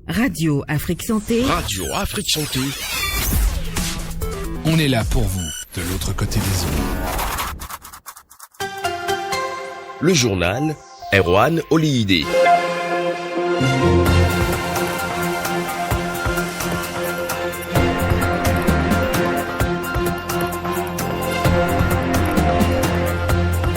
Radio Afrique Santé. Radio Afrique Santé. On est là pour vous, de l'autre côté des ondes. Le journal Erwan Oliyide.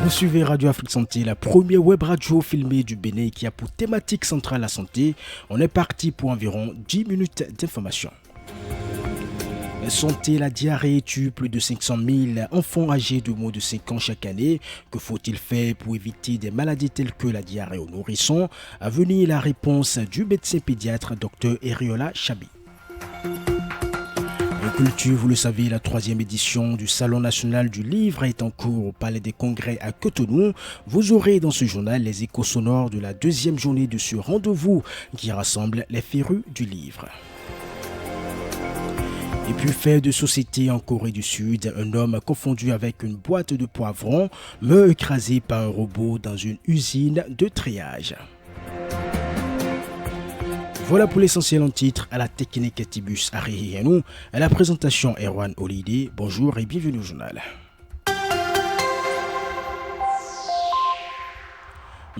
Vous suivez Radio Afrique Santé, la première web radio filmée du Bénin qui a pour thématique centrale la santé. On est parti pour environ 10 minutes d'information. La santé, la diarrhée tue plus de 500 000 enfants âgés de moins de 5 ans chaque année. Que faut-il faire pour éviter des maladies telles que la diarrhée aux nourrissons? À venir la réponse du médecin pédiatre Dr Eriola Chabi. Culture, vous le savez, la 3e édition du Salon national du livre est en cours au Palais des Congrès à Cotonou. Vous aurez dans ce journal les échos sonores de la 2e journée de ce rendez-vous qui rassemble les férus du livre. Et puis, fait de société en Corée du Sud, un homme confondu avec une boîte de poivrons meurt écrasé par un robot dans une usine de triage. Voilà pour l'essentiel en titre. À la technique Tibus Arihianou, à la présentation Erwan Oliyide. Bonjour et bienvenue au journal.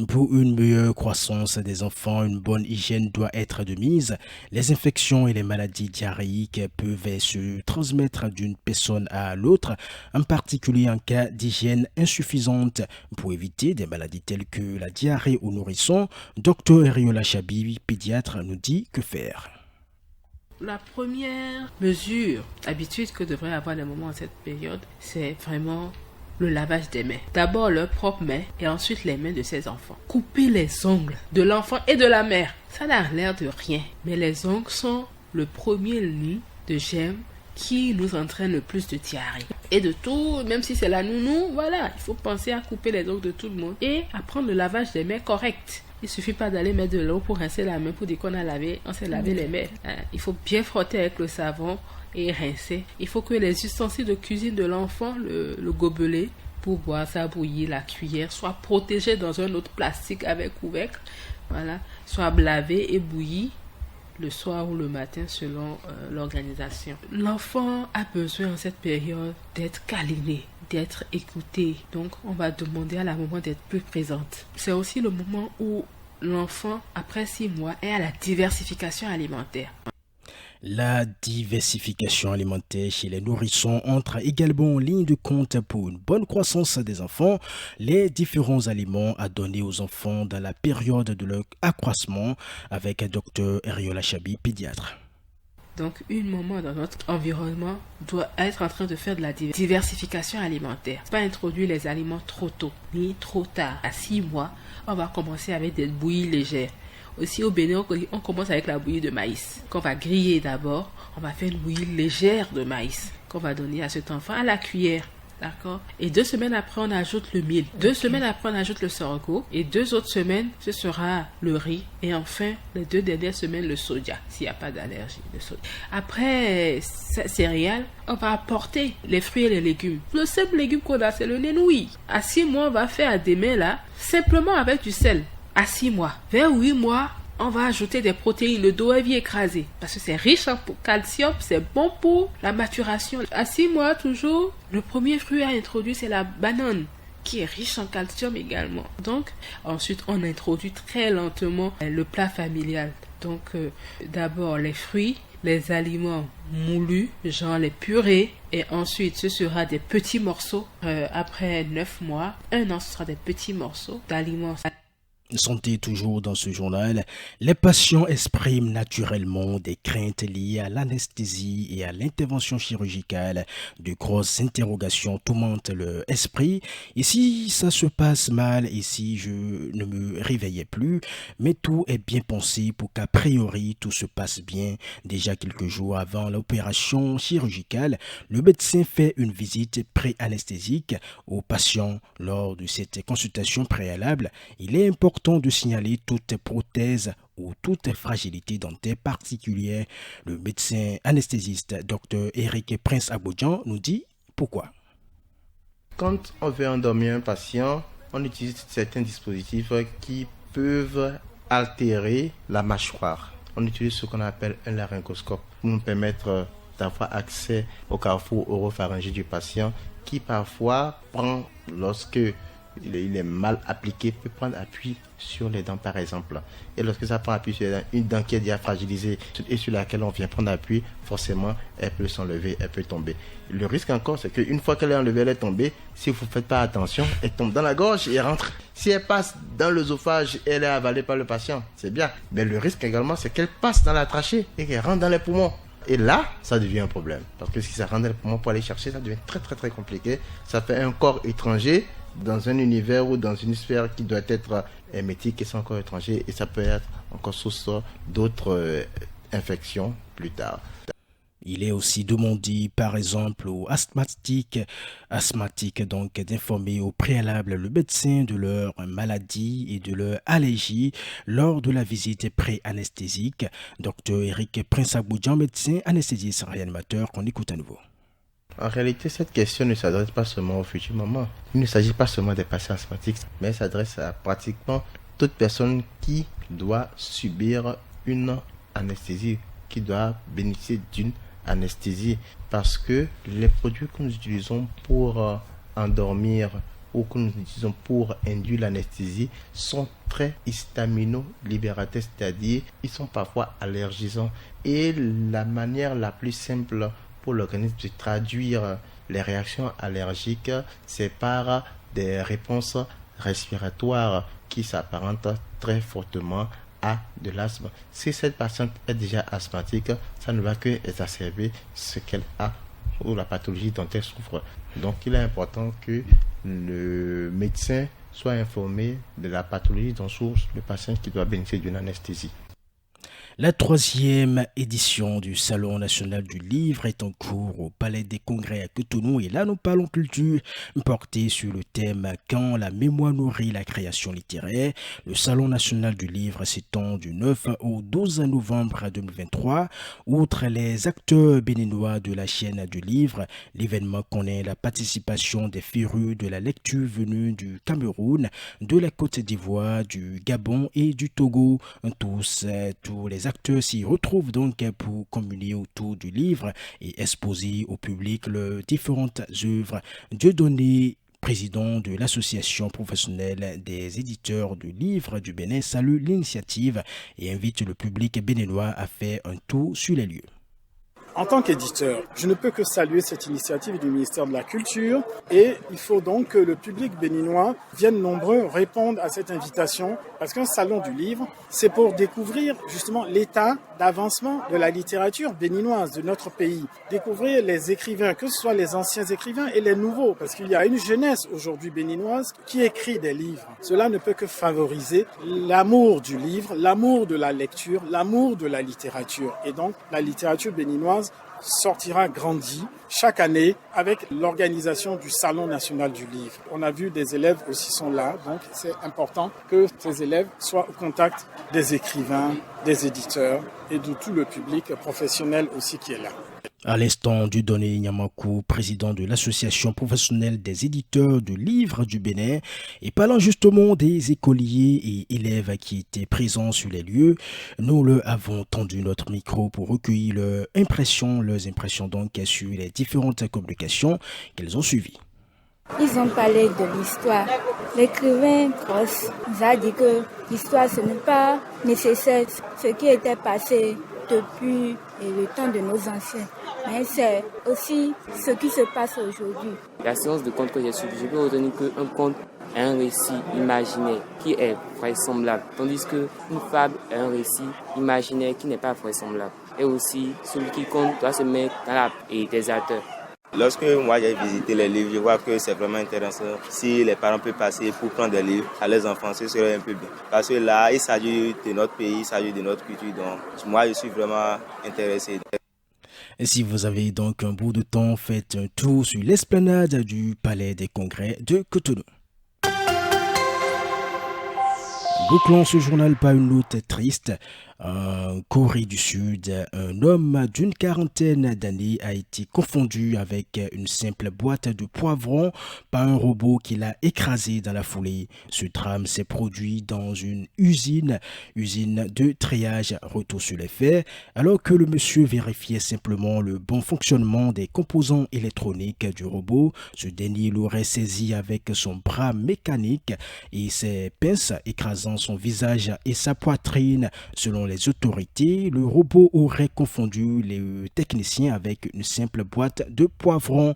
Pour une meilleure croissance des enfants, une bonne hygiène doit être de mise. Les infections et les maladies diarrhéiques peuvent se transmettre d'une personne à l'autre, en particulier en cas d'hygiène insuffisante. Pour éviter des maladies telles que la diarrhée aux nourrissons, Dr Eriola Chabi, pédiatre, nous dit que faire. La première mesure, habitude que devrait avoir les mamans en cette période, c'est vraiment le lavage des mains. D'abord leurs propres mains et ensuite les mains de ses enfants. Couper les ongles de l'enfant et de la mère. Ça n'a l'air de rien, mais les ongles sont le premier lit de germes qui nous entraîne le plus de diarrhée. Et de tout, même si c'est la nounou, voilà, il faut penser à couper les ongles de tout le monde et à prendre le lavage des mains correct. Il suffit pas d'aller mettre de l'eau pour rincer la main pour dire qu'on a lavé, on s'est lavé les mains. Il faut bien frotter avec le savon et rincer. Il faut que les ustensiles de cuisine de l'enfant, le gobelet pour boire sa bouillie, la cuillère, soient protégés dans un autre plastique avec couvercle, voilà, soient lavés et bouillis le soir ou le matin selon l'organisation. L'enfant a besoin en cette période d'être câliné, d'être écouté. Donc on va demander à la maman d'être plus présente. C'est aussi le moment où l'enfant, après 6 mois, est à la diversification alimentaire. La diversification alimentaire chez les nourrissons entre également en ligne de compte pour une bonne croissance des enfants. Les différents aliments à donner aux enfants dans la période de leur accroissement avec Dr Eriola Chabi, pédiatre. Donc, une maman dans notre environnement doit être en train de faire de la diversification alimentaire. Pas introduire les aliments trop tôt ni trop tard. À 6 mois, on va commencer avec des bouillies légères. Aussi au Bénin, on commence avec la bouillie de maïs qu'on va griller d'abord. On va faire une bouillie légère de maïs qu'on va donner à cet enfant à la cuillère. D'accord? Et 2 semaines après, on ajoute le mil. 2 semaines après, on ajoute le sorgho. Et 2 autres semaines, ce sera le riz. Et enfin, les 2 dernières semaines, le soja, s'il n'y a pas d'allergie. Le soja. Après céréales, on va apporter les fruits et les légumes. Le simple légume qu'on a, c'est le nénoui. À 6 mois, on va faire à des mains là, simplement avec du sel. À 6 mois. Vers 8 mois, on va ajouter des protéines, le doivie écrasé. Parce que c'est riche en calcium, c'est bon pour la maturation. À 6 mois, toujours, le premier fruit à introduire, c'est la banane, qui est riche en calcium également. Donc, ensuite, on introduit très lentement le plat familial. Donc, d'abord, les fruits, les aliments moulus, genre les purées. Et ensuite, ce sera des petits morceaux. Après 9 mois, 1 an, ce sera des petits morceaux d'aliments. Santé toujours dans ce journal, les patients expriment naturellement des craintes liées à l'anesthésie et à l'intervention chirurgicale. De grosses interrogations tourmentent leur esprit. Et si ça se passe mal, et si je ne me réveillais plus, mais tout est bien pensé pour qu'a priori tout se passe bien. Déjà quelques jours avant l'opération chirurgicale, le médecin fait une visite pré-anesthésique aux patients. Lors de cette consultation préalable, il est important de signaler toute prothèse ou toute fragilité dentaire particulière. Le médecin anesthésiste Dr Eric Prince Abodjan nous dit pourquoi. Quand on veut endormir un patient, on utilise certains dispositifs qui peuvent altérer la mâchoire. on utilise ce qu'on appelle un laryngoscope pour nous permettre d'avoir accès au carrefour oropharyngé du patient qui parfois prend, lorsque il est mal appliqué, peut prendre appui sur les dents par exemple. Et lorsque ça prend appui sur les dents, une dent qui est déjà fragilisée et sur laquelle on vient prendre appui, forcément elle peut s'enlever, elle peut tomber. Le risque encore, c'est qu'une fois qu'elle est enlevée, elle est tombée, si vous ne faites pas attention, elle tombe dans la gorge et rentre. Si elle passe dans l'œsophage et elle est avalée par le patient, c'est bien. Mais le risque également, c'est qu'elle passe dans la trachée et qu'elle rentre dans les poumons. Et là, ça devient un problème. Parce que si ça rentre dans les poumons pour aller chercher, ça devient très très très compliqué. Ça fait un corps étranger dans un univers ou dans une sphère qui doit être hermétique et c'est encore étranger et ça peut être encore source d'autres infections plus tard. Il est aussi demandé, par exemple, aux asthmatiques donc d'informer au préalable le médecin de leur maladie et de leur allergie lors de la visite pré-anesthésique. Dr Eric Prince-Aboudjan, médecin anesthésiste réanimateur, qu'on écoute à nouveau. En réalité, cette question ne s'adresse pas seulement aux futures mamans. Il ne s'agit pas seulement des patients asthmatiques, mais elle s'adresse à pratiquement toute personne qui doit subir une anesthésie, qui doit bénéficier d'une anesthésie. Parce que les produits que nous utilisons pour endormir ou que nous utilisons pour induire l'anesthésie sont très histamino-libérateurs, c'est-à-dire ils sont parfois allergisants. Et la manière la plus simple pour l'organisme de traduire les réactions allergiques, c'est par des réponses respiratoires qui s'apparentent très fortement à de l'asthme. Si cette patiente est déjà asthmatique, ça ne va que exacerber ce qu'elle a ou la pathologie dont elle souffre. Donc il est important que le médecin soit informé de la pathologie dont souffre le patient qui doit bénéficier d'une anesthésie. La 3e édition du Salon national du livre est en cours au Palais des Congrès à Cotonou et là nous parlons culture portée sur le thème « Quand la mémoire nourrit la création littéraire ». Le Salon national du livre s'étend du 9 au 12 novembre 2023. Outre les acteurs béninois de la chaîne du livre, l'événement connaît la participation des férus de la lecture venus du Cameroun, de la Côte d'Ivoire, du Gabon et du Togo. Tous les acteurs s'y retrouvent donc pour communier autour du livre et exposer au public leurs différentes œuvres. Dieudonné, président de l'association professionnelle des éditeurs de livres du Bénin, salue l'initiative et invite le public béninois à faire un tour sur les lieux. En tant qu'éditeur, je ne peux que saluer cette initiative du ministère de la Culture et il faut donc que le public béninois vienne nombreux répondre à cette invitation parce qu'un salon du livre, c'est pour découvrir justement l'état d'avancement de la littérature béninoise de notre pays. Découvrir les écrivains, que ce soit les anciens écrivains et les nouveaux, parce qu'il y a une jeunesse aujourd'hui béninoise qui écrit des livres. Cela ne peut que favoriser l'amour du livre, l'amour de la lecture, l'amour de la littérature. Et donc la littérature béninoise sortira grandi chaque année avec l'organisation du Salon national du livre. On a vu des élèves aussi sont là, donc c'est important que ces élèves soient au contact des écrivains, des éditeurs et de tout le public professionnel aussi qui est là. À l'instant, Dieudonné Nyamakou, président de l'association professionnelle des éditeurs de livres du Bénin, et parlant justement des écoliers et élèves qui étaient présents sur les lieux, nous leur avons tendu notre micro pour recueillir leurs impressions donc sur les différentes communications qu'ils ont suivies. Ils ont parlé de l'histoire. L'écrivain Gross nous a dit que l'histoire, ce n'est pas nécessaire, ce qui était passé depuis le temps de nos anciens. Mais c'est aussi ce qui se passe aujourd'hui. La séance de contes que j'ai suivie, je peux retenir qu'un conte est un récit imaginaire qui est vraisemblable, tandis qu'une fable est un récit imaginaire qui n'est pas vraisemblable. Et aussi, celui qui compte doit se mettre dans la tête des acteurs. Lorsque moi j'ai visité les livres, je vois que c'est vraiment intéressant. Si les parents peuvent passer pour prendre des livres à leurs enfants, ce serait un peu bien. Parce que là, il s'agit de notre pays, il s'agit de notre culture. Donc moi, je suis vraiment intéressé. Et si vous avez donc un bout de temps, faites un tour sur l'esplanade du Palais des Congrès de Cotonou. Bouclons ce journal par une note triste. En Corée du Sud, un homme d'une quarantaine d'années a été confondu avec une simple boîte de poivrons par un robot qui l'a écrasé dans la foulée. Ce drame s'est produit dans une usine de triage. Retour sur les faits, alors que le monsieur vérifiait simplement le bon fonctionnement des composants électroniques du robot, ce dernier l'aurait saisi avec son bras mécanique et ses pinces écrasant son visage et sa poitrine. Selon les autorités, le robot aurait confondu les techniciens avec une simple boîte de poivrons.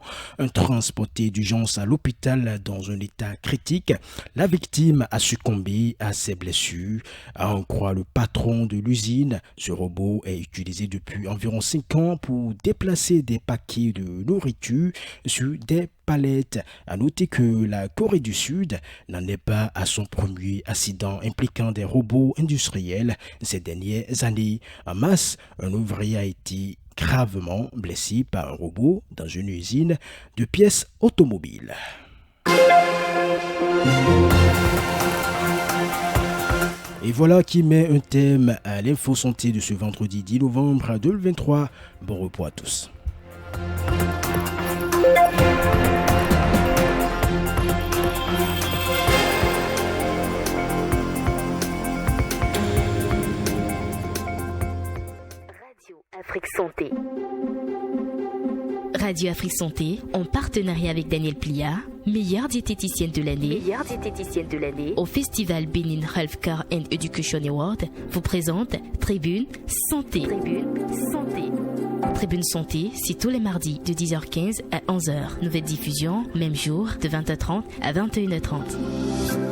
Transporté d'urgence à l'hôpital dans un état critique, la victime a succombé à ses blessures. À en croire le patron de l'usine, ce robot est utilisé depuis environ 5 ans pour déplacer des paquets de nourriture sur des palettes. À noter que la Corée du Sud n'en est pas à son premier accident impliquant des robots industriels ces dernières années. En mars, un ouvrier a été gravement blessé par un robot dans une usine de pièces automobiles. Et voilà qui met un thème à l'info santé de ce vendredi 10 novembre 2023. Bon repos à tous. Afrique Santé. Radio Afrique Santé, en partenariat avec Daniel Plia, meilleure diététicienne de l'année au Festival Benin Healthcare and Education Award, vous présente Tribune Santé. Tribune Santé, c'est tous les mardis de 10h15 à 11h. Nouvelle diffusion, même jour, de 20h30 à 21h30.